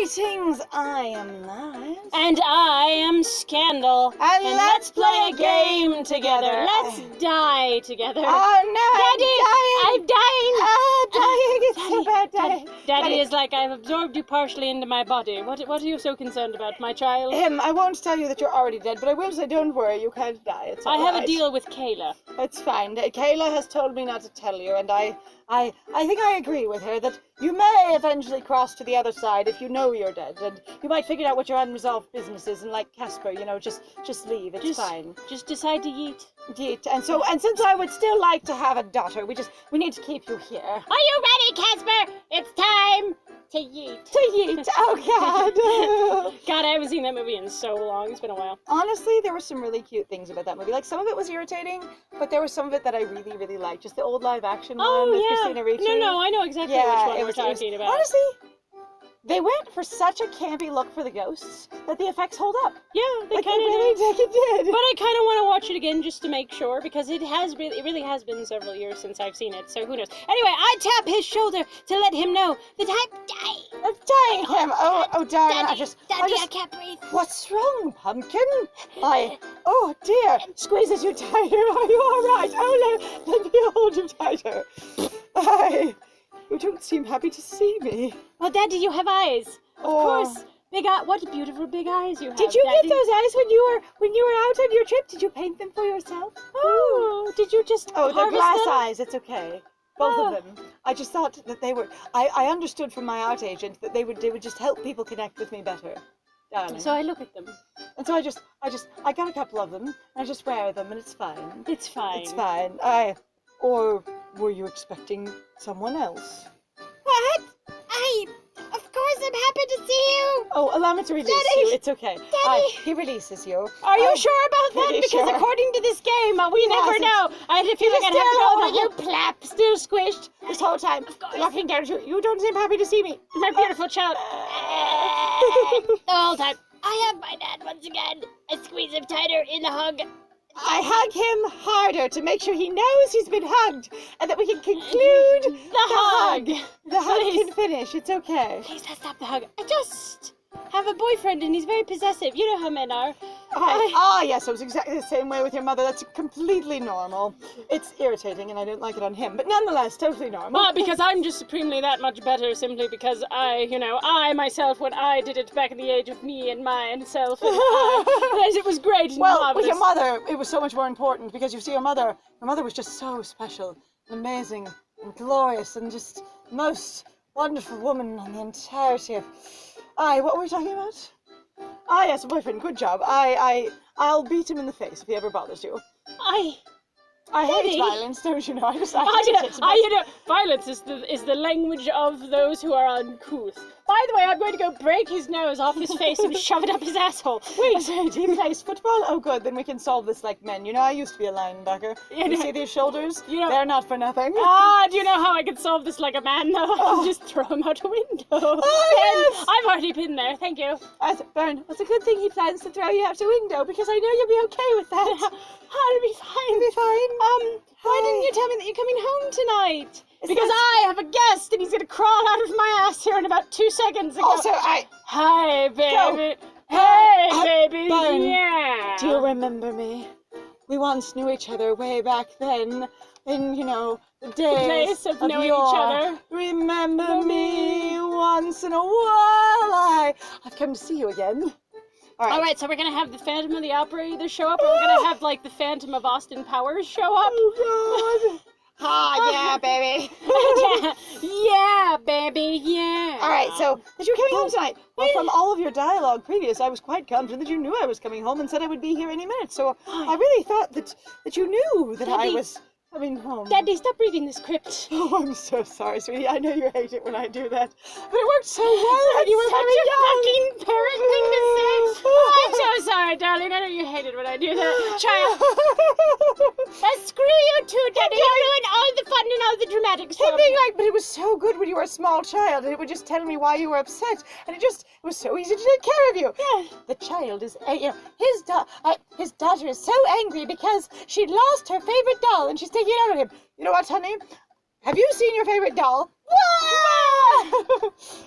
Greetings, I am Nice. And I am Scandal. And let's play a game together. Let's die together. Oh no, Daddy, dying! It's so bad, Daddy. Daddy is like, I've absorbed you partially into my body. What are you so concerned about, my child? I won't tell you that you're already dead, but I will say, don't worry, you can't die. It's all I have right. a deal with Kayla. It's fine. Kayla has told me not to tell you, and I think I agree with her that you may eventually cross to the other side if you know you're dead, and you might figure out what your unresolved business is, and like Casper, just leave. It's fine. Just decide to yeet. Yeet. And since I would still like to have a daughter, we need to keep you here. Are you ready, Casper? It's time to yeet. To yeet. Oh God. God, I haven't seen that movie in so long. It's been a while. Honestly, there were some really cute things about that movie. Like, some of it was irritating, but there was some of it that I really, really liked. Just the old live action one with Christina Ricci. No, I know exactly which one we're talking about. Honestly, they went for such a campy look for the ghosts that the effects hold up. Yeah, they kind of did. But I kind of want to watch it again just to make sure, because it really has been several years since I've seen it, so who knows. Anyway, I tap his shoulder to let him know that I'm dying. I'm dying him. Oh, darling, Daddy, I can't breathe. What's wrong, Pumpkin? Oh dear, squeezes you tighter. Are you all right? Oh, let me hold you tighter. You don't seem happy to see me. Well, Daddy, you have eyes. Of course. What beautiful big eyes you have. Did you Daddy. get those eyes when you were out on your trip? Did you paint them for yourself? Oh, did you just they're glass them? eyes. It's okay. Both of them. I just thought that they were. I understood from my art agent that they would just help people connect with me better. Darling. So I look at them. And so I got a couple of them, and I just wear them, and it's fine. It's fine. It's fine. Or were you expecting someone else? What? Of course I'm happy to see you. Oh, allow me to release you. It's okay. Daddy. He releases you. Are you sure about that? Pretty Because sure. according to this game, we never know. I feel like I'd have to know you plap, still squished this whole time. Of course. Looking down at you. You don't seem happy to see me. My beautiful child. The whole time. I have my dad once again. I squeeze him tighter in the hug. I hug him harder to make sure he knows he's been hugged and that we can conclude the hug. The hug can finish. It's okay. Please, let's stop the hug. I just have a boyfriend and he's very possessive. You know how men are. Yes, it was exactly the same way with your mother. That's completely normal. It's irritating and I don't like it on him, but nonetheless, totally normal. Well, because I'm just supremely that much better simply because I myself, when I did it back in the age of me and mine self, and it was great and well, marvelous. with your mother, it was so much more important because you see your mother was just so special and amazing and glorious and just the most wonderful woman in the entirety of... what were we talking about? Yes, a boyfriend. Good job. I'll beat him in the face if he ever bothers you. I hate violence, don't you know? Violence is the language of those who are uncouth. By the way, I'm going to go break his nose off his face and shove it up his asshole. Wait, he plays football? Oh, good. Then we can solve this like men. You know, I used to be a linebacker. You see these shoulders? They're not for nothing. Do you know how I could solve this like a man, though? Just throw him out a window. Yes! I've already been there. Thank you. Bern, it's a good thing he plans to throw you out a window because I know you'll be okay with that. I'll be fine. You'll be fine. Why didn't you tell me that you're coming home tonight? Because I have a guest and he's going to crawl out of my ass here in about 2 seconds. Also, Hi, baby. Go. Hey, baby. Bern, yeah. do you remember me? We once knew each other way back then. In, the days of knowing each other. Remember me once in a while. I've come to see you again. All right, so we're going to have the Phantom of the Opera either show up or we're going to have, like, the Phantom of Austin Powers show up. Oh, God. Yeah, baby. Yeah, baby, yeah. All right, so that you're coming home tonight. Well, from all of your dialogue previous, I was quite confident that you knew I was coming home and said I would be here any minute. So I really thought that you knew that I was coming home. Daddy, stop reading the script. Oh, I'm so sorry, sweetie. I know you hate it when I do that, but it worked so well when you were such very a young. fucking parrot thing to say. Oh, I'm so sorry, darling. I know you hate it when I do that. Child. Screw you too, Daddy. You ruined all the fun and all the dramatics. But it was so good when you were a small child, and it would just tell me why you were upset, and it was so easy to take care of you. Yeah. The child is, his daughter is so angry because she lost her favorite doll, and she's taking it out on him. You know what, honey? Have you seen your favorite doll?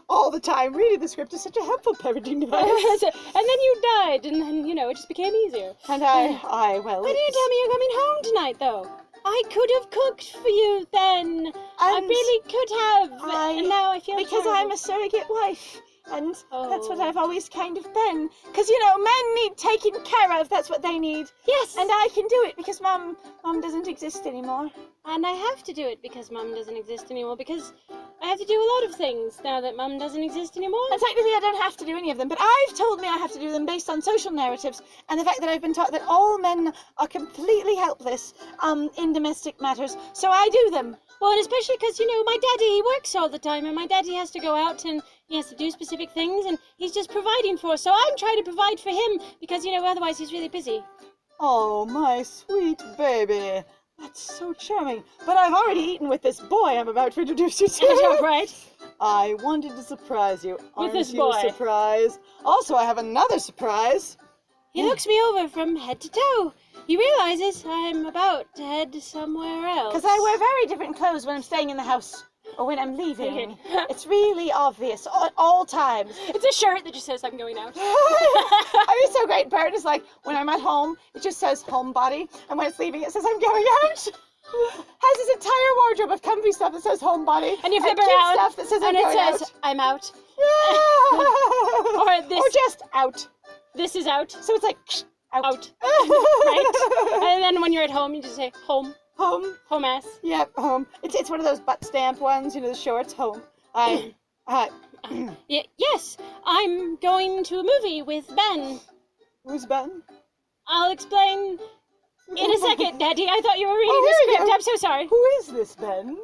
All the time. Reading the script is such a helpful parenting device. And then you died, and then, it just became easier. And well... Why didn't you tell me you're coming home tonight, though? I could have cooked for you then. I really could have. And now I feel Because terrible. I'm a surrogate wife. And that's what I've always kind of been. Because, men need taken care of. That's what they need. Yes. And I can do it because Mum doesn't exist anymore. And I have to do it because Mum doesn't exist anymore. Because I have to do a lot of things now that Mum doesn't exist anymore. And technically I don't have to do any of them. But I've told me I have to do them based on social narratives. And the fact that I've been taught that all men are completely helpless in domestic matters. So I do them. Well, and especially because, my daddy, he works all the time, and my daddy has to go out and he has to do specific things, and he's just providing for us. So I'm trying to provide for him because, otherwise he's really busy. Oh, my sweet baby. That's so charming. But I've already eaten with this boy I'm about to introduce you to. Right? I wanted to surprise you. With this Aren't you boy. surprised? Also, I have another surprise. He looks me over from head to toe. He realizes I'm about to head somewhere else. Because I wear very different clothes when I'm staying in the house or when I'm leaving. It's really obvious at all times. It's a shirt that just says I'm going out. I'm so great. Parent is like, when I'm at home, it just says Homebody. And when it's leaving, it says I'm going out. Has this entire wardrobe of comfy stuff that says Homebody. And you flip cute around, stuff that says and I'm it going says out. I'm out. Or just out. This is out. So it's like, out. Right? And then when you're at home, you just say home. Home. Home ass. Yep, home. It's one of those butt stamp ones, the shorts, home. Yes, I'm going to a movie with Ben. Who's Ben? I'll explain in a second, Daddy. I thought you were reading the here we script. go. I'm so sorry. Who is this Ben?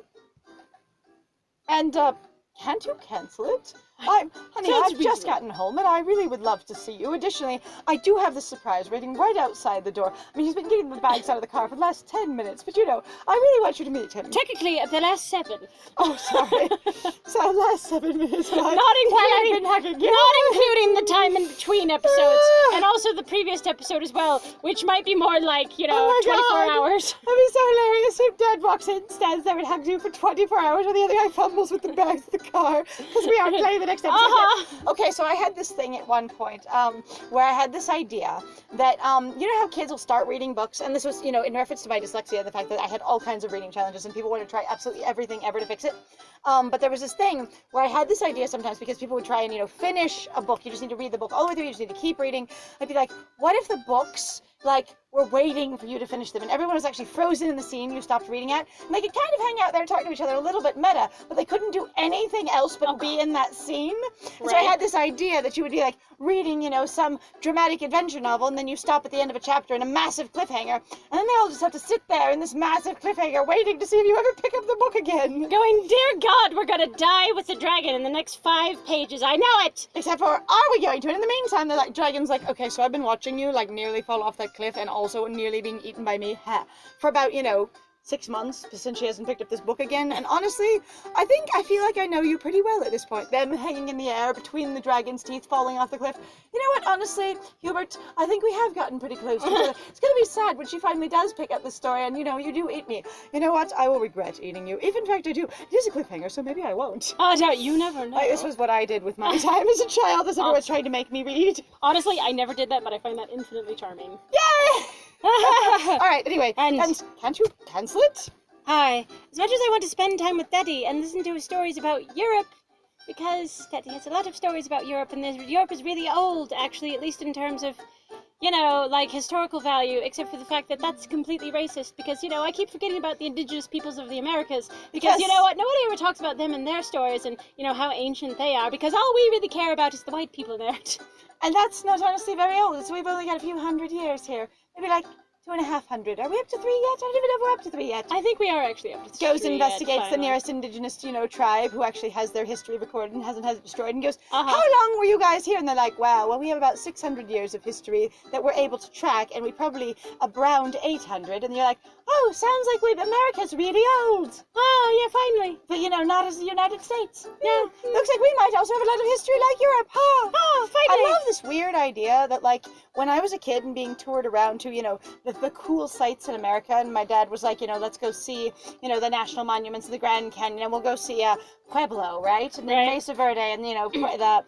And, can't you cancel it? Honey, Sounds I've just reasonable. gotten home and I really would love to see you. Additionally, I do have the surprise waiting right outside the door. I mean, he's been getting the bags out of the car for the last 10 minutes, but I really want you to meet him. Technically, the last 7. Oh, sorry. So, last 7 minutes. Not including the time in between episodes, and also the previous episode as well, which might be more like, Oh my 24 God. hours. That'd be so hilarious if Dad walks in, stands there and hugs you for 24 hours, and the other guy fumbles with the bags of the car, because we aren't playing the next episode Uh-huh. yet. Okay, so I had this thing at one point, where I had this idea that, you know how kids will start reading books, and this was, in reference to my dyslexia, the fact that I had all kinds of reading challenges, and people wanted to try absolutely everything ever to fix it. But there was this thing where I had this idea sometimes because people would try and, finish a book. You just need to read the book all the way through. You just need to keep reading. I'd be like, what if the books, were waiting for you to finish them and everyone was actually frozen in the scene you stopped reading at? And they could kind of hang out there talking to each other a little bit meta, but they couldn't do anything else but be in that scene. And so I had this idea that you would be reading, some dramatic adventure novel, and then you stop at the end of a chapter in a massive cliffhanger, and then they all just have to sit there in this massive cliffhanger waiting to see if you ever pick up the book again. Going, dear God, we're gonna die with the dragon in the next 5 pages. I know it. Except for, are we going to? And in the meantime, the dragon's like, okay, so I've been watching you nearly fall off that cliff and also nearly being eaten by me for about 6 months since she hasn't picked up this book again. And honestly, I feel like I know you pretty well at this point. Them hanging in the air between the dragon's teeth falling off the cliff. You know what, honestly, Hubert, I think we have gotten pretty close to each other. It's gonna be sad when she finally does pick up the story and, you do eat me. You know what, I will regret eating you. If in fact I do. It is a cliffhanger, so maybe I won't. Oh, you never know. This was what I did with my time as a child, as everyone was trying to make me read. Honestly, I never did that, but I find that infinitely charming. Yay! Alright, anyway, And can't you cancel it? Hi. As much as I want to spend time with Daddy and listen to his stories about Europe, because Daddy has a lot of stories about Europe, and Europe is really old, actually, at least in terms of, historical value, except for the fact that that's completely racist, because, I keep forgetting about the indigenous peoples of the Americas, because, you know what, nobody ever talks about them and their stories and, how ancient they are, because all we really care about is the white people there. And that's not honestly very old, so we've only got a few hundred years here. Maybe 2,500. Are we up to 3 yet? I don't even know if we're up to 3 yet. I think we are actually up to 3 Goes and investigates the finally. nearest indigenous, tribe who actually has their history recorded and hasn't had it destroyed, and goes, Uh-huh. how long were you guys here? And they're like, wow, well, we have about 600 years of history that we're able to track, and we probably around 800. And you're like, oh, sounds like America's really old. Oh, yeah, finally. But, not as the United States. Yeah. Looks like we might also have a lot of history like Europe. Oh, finally. I love this weird idea that, when I was a kid and being toured around to, the the cool sites in America, and my dad was like, let's go see, the national monuments, the Grand Canyon, and we'll go see Pueblo, right? And then Right. Mesa Verde, and the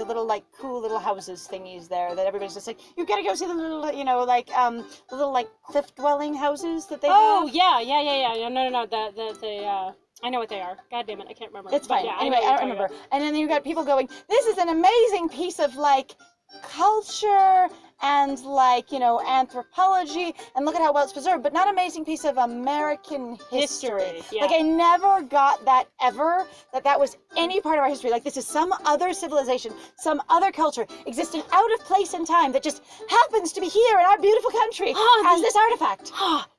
little like cool little houses thingies there that everybody's just like, you gotta go see the little, the little like cliff dwelling houses that they Oh, have. yeah. No. The I know what they are. God damn it, I can't remember. It's But fine. yeah, Anyway, I know I what don't you're remember. talking And then you got people going, this is an amazing piece of like culture and like, anthropology, and look at how well it's preserved, but not amazing piece of American history. History, yeah. Like I never got that ever, that was any part of our history. Like this is some other civilization, some other culture existing out of place and time that just happens to be here in our beautiful country as this artifact.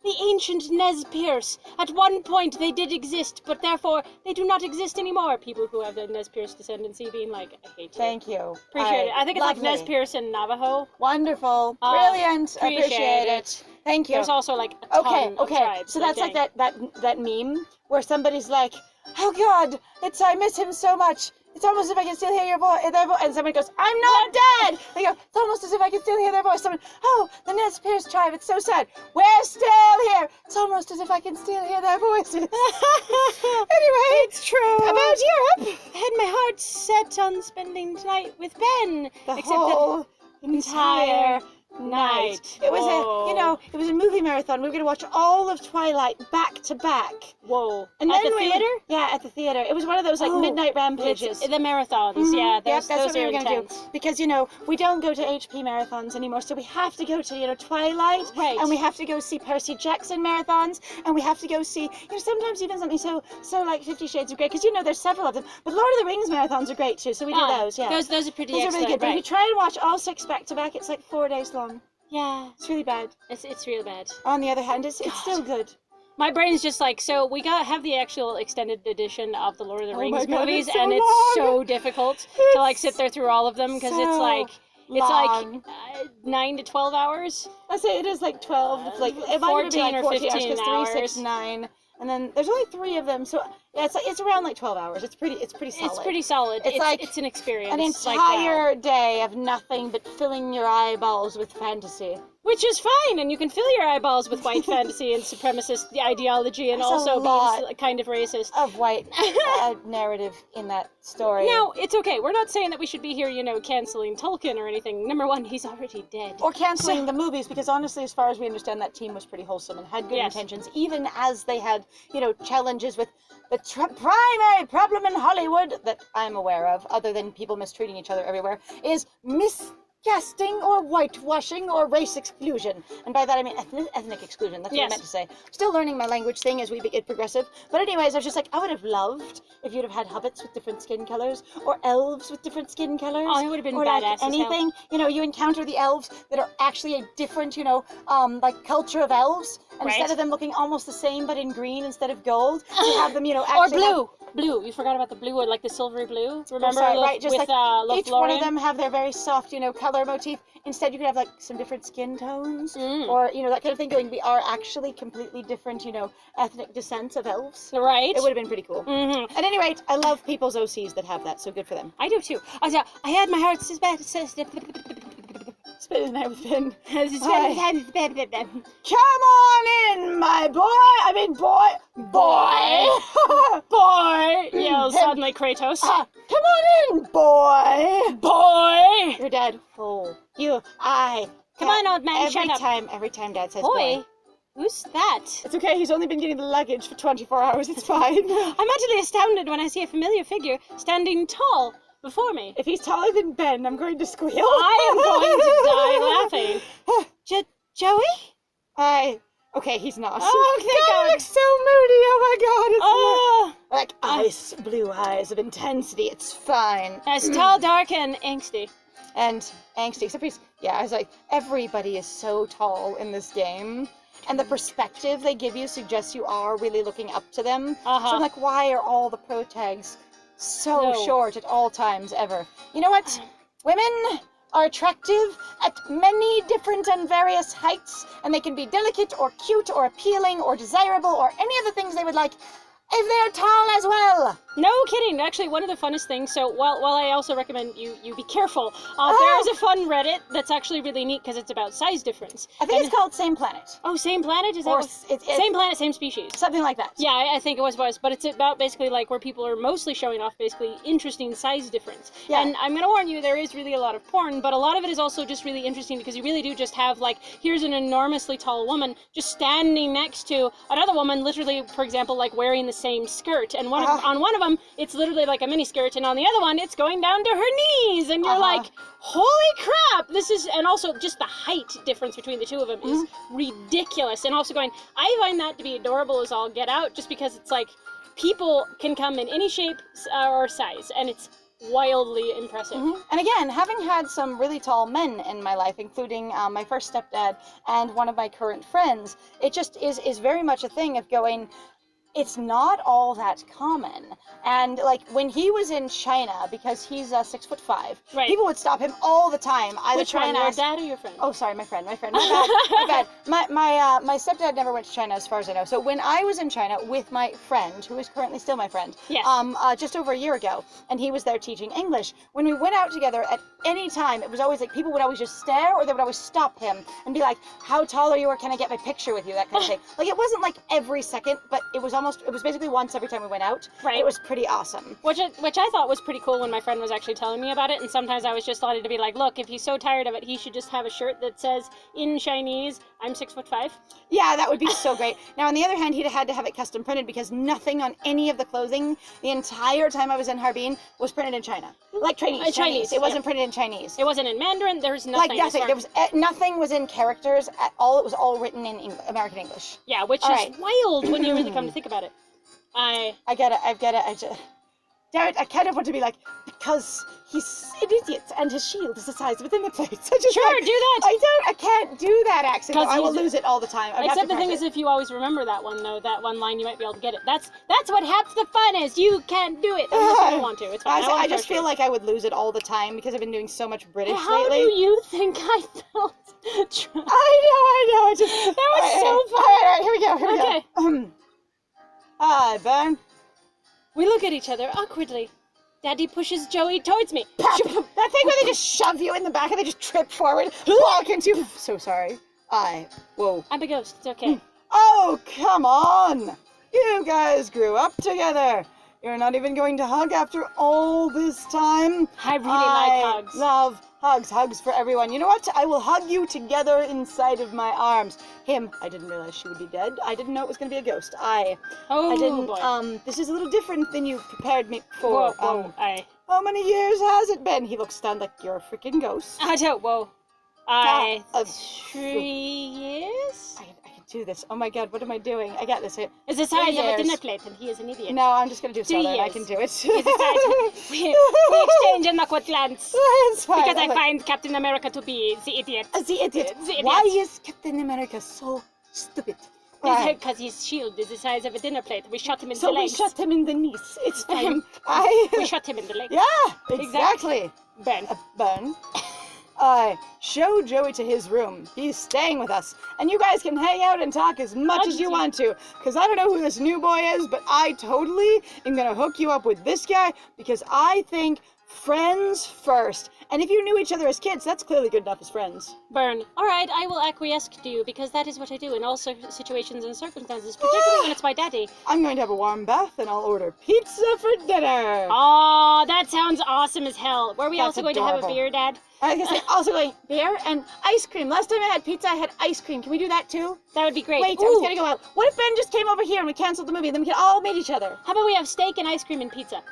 The ancient Nez Perce. At one point they did exist, but therefore they do not exist anymore. People who have the Nez Perce descendancy being like, I hate you. Thank you. Appreciate it. I think it's like Nez Lovely. Perce and Navajo. Wonderful. Brilliant. Appreciate it. Thank you. There's also like a ton of tribes. So that's like that meme where somebody's like, oh God, I miss him so much. It's almost as if I can still hear your voice, and someone goes, I'm not dead! They go, it's almost as if I can still hear their voice. Someone, oh, the Nez Perce tribe, it's so sad. We're still here. It's almost as if I can still hear their voices. Anyway, It's true. about Europe. I had my heart set on spending tonight with Ben. The except whole that entire night. It was it was a movie marathon. We were going to watch all of Twilight back to back. Whoa. And At then the theater? Yeah, at the theater. It was one of those like midnight rampages. The marathons, Mhm. yeah. That's Those what we are were gonna intense. do because we don't go to HP marathons anymore, so we have to go to Twilight, Right. and we have to go see Percy Jackson marathons, and we have to go see sometimes even something so like 50 Shades of Grey, because there's several of them. But Lord of the Rings marathons are great too, so we do those. Yeah, Those are pretty those are excellent, really good. But if you right. try and watch all 6 back to back, it's like 4 days long. Yeah, It's really bad. it's real bad. On the other hand, it's still good. My brain's just like, so we have the actual extended edition of the Lord of the Oh Rings my God, movies, it's so and it's long. so difficult to like sit there through all of them because it's so like long. 9 to 12 hours. I say it is like 12, it might even be 14 like or 14 15 hours, 'cause 3, 6, hours. 9, and then there's only 3 of them, so yeah, it's around like 12 hours. It's pretty solid. It's pretty solid. It's like it's an experience. An like that. entire day of nothing but filling your eyeballs with fantasy. Which is fine, and you can fill your eyeballs with white fantasy and supremacist ideology, and There's a also lot being kind of racist. Of white narrative in that story. Now, it's okay. We're not saying that we should be here, canceling Tolkien or anything. Number one, he's already dead. Or canceling the movies, because honestly, as far as we understand, that team was pretty wholesome and had good Yes. intentions, even as they had, challenges with the primary problem in Hollywood that I'm aware of, other than people mistreating each other everywhere, is miscasting or whitewashing or race exclusion. And by that I mean ethnic exclusion. That's what I Yes. meant to say. Still learning my language thing as we get progressive. But anyways, I was just like, I would have loved if you'd have had hobbits with different skin colors, or elves with different skin colors. Oh, it would have been or badass like as hell. anything. You encounter the elves that are actually a different, like culture of elves. And Right. instead of them looking almost the same but in green instead of gold, you have them, Or actually blue. Blue. You forgot about the blue, or like the silvery blue. Remember? sorry, Lo- right, just with, like each one of Lothlorien? them have their very soft, color motif. Instead, you could have like some different skin tones, Mm. or that kind of thing. Going, we are actually completely different, ethnic descents of elves. Right? It would have been pretty cool. Mm-hmm. At any rate, I love people's OCs that have that, so good for them. I do too. I had my heart Spend the night with Finn. suspended. Come on in, my boy. I mean, boy. Boy! Yells suddenly Kratos. Come on in, boy. Boy! You're dead. Oh, Come on, old man, shut up. Every time Dad says Boy? Who's that? It's okay, he's only been getting the luggage for 24 hours, it's fine. I'm utterly astounded when I see a familiar figure standing tall before me. If he's taller than Ben, I'm going to squeal. I am going to die laughing. Joey? Okay, he's not. Oh, thank God, God. he looks so moody, oh my God. Oh! Like ice blue eyes of intensity, it's fine. That's tall, dark, and angsty. And angsty, except I was like, everybody is so tall in this game. And the perspective they give you suggests you are really looking up to them. Uh-huh. So I'm like, why are all the protags so No. short at all times ever? You know what? Women are attractive at many different and various heights, and they can be delicate or cute or appealing or desirable or any of the things they would like if they're tall as well. No kidding. Actually, one of the funnest things. So while I also recommend you be careful, there is a fun Reddit that's actually really neat because it's about size difference. I think it's called Same Planet. Oh, same planet? Is that Or what? Same planet, same species. Something like that. Yeah, I think it was, but it's about basically like where people are mostly showing off basically interesting size difference. Yeah. And I'm gonna warn you, there is really a lot of porn, but a lot of it is also just really interesting because you really do just have like, here's an enormously tall woman just standing next to another woman, literally, for example, like wearing the same skirt, and on one of them, it's literally like a mini skirt, and on the other one, it's going down to her knees, and you're like, holy crap, this is, and also just the height difference between the two of them is ridiculous, and also going, I find that to be adorable as all get out, just because it's like, people can come in any shape or size, and it's wildly impressive. And again, having had some really tall men in my life, including my first stepdad and one of my current friends, it just is very much a thing of going, it's not all that common. And like when he was in China, because he's 6'5", right, people would stop him all the time. I would Which one, your dad or your friend? Oh, sorry, my friend. My bad. My bad. My stepdad never went to China, as far as I know. So when I was in China with my friend, who is currently still my friend, yes, just over a year ago, and he was there teaching English. When we went out together, at any time, it was always like people would always just stare, or they would always stop him and be like, "How tall are you? Or can I get my picture with you?" That kind of thing. Like it wasn't like every second, but it was basically once every time we went out. Right. It was pretty awesome. Which I thought was pretty cool when my friend was actually telling me about it, and sometimes I was just thought to be like, look, if he's so tired of it, he should just have a shirt that says in Chinese, I'm 6'5". Yeah, that would be so great. Now, on the other hand, he'd had to have it custom printed because nothing on any of the clothing the entire time I was in Harbin was printed in China. Like Chinese. It wasn't printed in Chinese. It wasn't in Mandarin. There's nothing. Like nothing. There was nothing was in characters at all. It was all written in American English. Yeah, which is wild when you really come to think about it. I get it. Damn it, I kind of want to be like, because he's an idiot and his shield is the size of a dinner plate. So just sure, like, do that. I can't do that accent. I will lose it all the time. Except the thing is, if you always remember that one, though, that one line, you might be able to get it. That's what half the fun is. You can't do it unless you don't want to. It's fine. I just feel like I would lose it all the time because I've been doing so much British How lately. do you think I felt? I know. That was so fun. All right, here we go. Okay. Hi, Ben. We look at each other awkwardly. Daddy pushes Joey towards me. That thing where they just shove you in the back and they just trip forward, walk into you. So sorry. Whoa. I'm a ghost. It's okay. Oh, come on. You guys grew up together. You're not even going to hug after all this time. I really like hugs. Love hugs. Hugs for everyone. You know what? I will hug you together inside of my arms. Him, I didn't realize she would be dead. I didn't know it was going to be a ghost. I didn't. Boy. This is a little different than you prepared me for. Whoa. How many years has it been? He looks stunned like you're a freaking ghost. Whoa. 3 years? I can do this. Oh my god, what am I doing? I got this. It's the size of a dinner plate, and he is an idiot. No, I'm just going to do 3 Southern. I years. can do it. It's the size. We exchange an awkward glance. It's fine. Because I find Captain America to be the idiot. The idiot. The idiot. Why is Captain America so stupid? Because his shield is the size of a dinner plate. We shot him in the legs. So we shot him in the knees. It's fine. We shot him in the legs. Yeah, exactly. Ben. Ben. Show Joey to his room. He's staying with us. And you guys can hang out and talk as much as you want to. Because I don't know who this new boy is, but I totally am going to hook you up with this guy because I think friends first. And if you knew each other as kids, that's clearly good enough as friends. Burn. All right, I will acquiesce to you because that is what I do in all situations and circumstances, particularly when it's my daddy. I'm going to have a warm bath and I'll order pizza for dinner. Oh, that sounds awesome as hell. Were we That's also going adorable. to have a beer, Dad? I was going to say, also going, beer and ice cream. Last time I had pizza, I had ice cream. Can we do that too? That would be great. Wait, I was going to go out. What if Ben just came over here and we canceled the movie and then we could all meet each other? How about we have steak and ice cream and pizza?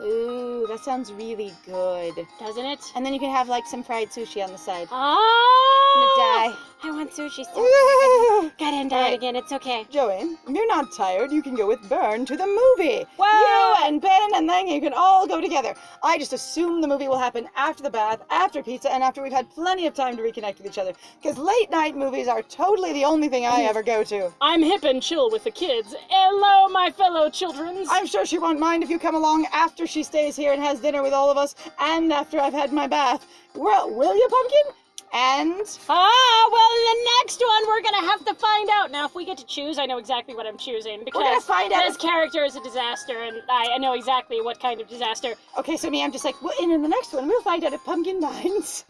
Ooh, that sounds really good. Doesn't it? And then you can have like some fried sushi on the side. Oh! Die. I want sushi so bad. Gotta end All right. again. It's okay. Joey, if you're not tired, you can go with Bern to the movie. Whoa! You and Ben and then you can all go together. I just assume the movie will happen after the bath, after pizza, and after we've had plenty of time to reconnect with each other. Because late night movies are totally the only thing I ever go to. I'm hip and chill with the kids. Hello, my fellow children. I'm sure she won't mind if you come along after she stays here and has dinner with all of us, and after I've had my bath. Well, will you, Pumpkin? And well, in the next one, we're gonna have to find out. Now, if we get to choose, I know exactly what I'm choosing, we're gonna because find out. this character is a disaster, and I know exactly what kind of disaster. Okay, so me, I'm just like, well, and in the next one, we'll find out if Pumpkin minds.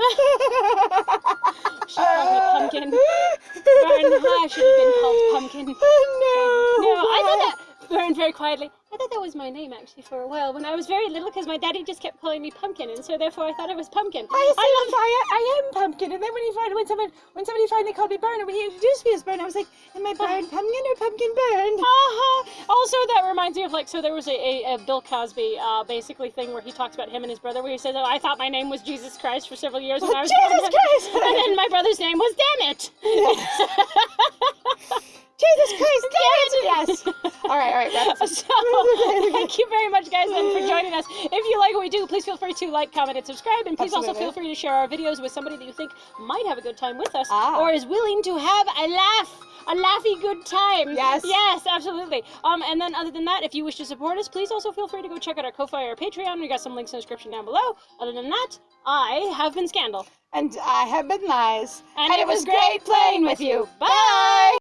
She called me Pumpkin. Vern, I should have been called Pumpkin. No, I thought that, Vern, very quietly, I thought that was my name, actually, for a while, when I was very little, because my daddy just kept calling me Pumpkin, and so therefore I thought it was Pumpkin. I am Pumpkin, and then when somebody finally called me Burn, and when he introduced me as Burn, I was like, am I Burn Pumpkin or Pumpkin Burn? Also, that reminds me of, like, so there was a Bill Cosby, basically thing where he talks about him and his brother, where he says, oh, I thought my name was Jesus Christ for several years when I was Jesus Christ! And then my brother's name was Damn It! Jesus Christ, yes! Alright, So, thank you very much, guys, then, for joining us. If you like what we do, please feel free to like, comment, and subscribe, and please also feel free to share our videos with somebody that you think might have a good time with us, or is willing to have a laughy good time. Yes, absolutely. And then other than that, if you wish to support us, please also feel free to go check out our Ko-Fi or Patreon. We got some links in the description down below. Other than that, I have been Scandal. And I have been Lies. And it was great playing with you. Bye!